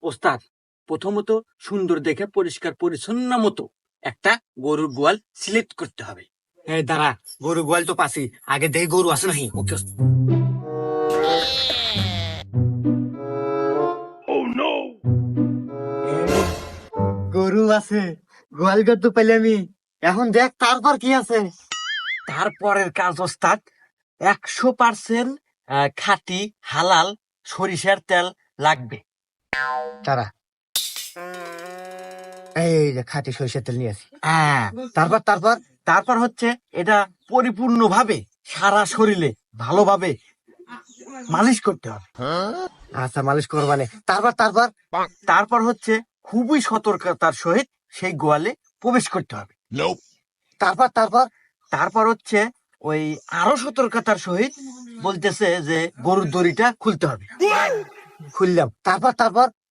ওস্তাদ, প্রথমত সুন্দর দেখে পরিষ্কার পরিচ্ছন্ন মতো একটা গরুর গোয়াল সিলেক্ট করতে হবে। এই দাঁড়া, গরু গোয়াল তো পাছি, আগে দেই গরু আছে নাকি। ওকে গরু আছে, গোয়াল ঘর তো পেলে আমি। এখন দেখ তারপর কি আছে। তারপরের কাজ ওস্তাদ, 100% খাঁটি হালাল সরিষার তেল লাগবে। তারা এই যে খাঁটি সরিষার তেল নিয়ে আসি। হ্যাঁ, তারপর তারপর তারপর হচ্ছে এটা পরিপূর্ণভাবে সারা শরীরে ভালোভাবে মালিশ করতে হবে। আচ্ছা, মালিশ করবানে। তারপর তারপর তারপর হচ্ছে খুবই সতর্কতার সহিত সেই গোয়ালে প্রবেশ করতে হবে। তারপর তারপর তারপর হচ্ছে ওই আরো সতর্কতার সহিত বলতেছে যে গরুর দড়িটা খুলতে হবে। খুললাম। তারপর তারপর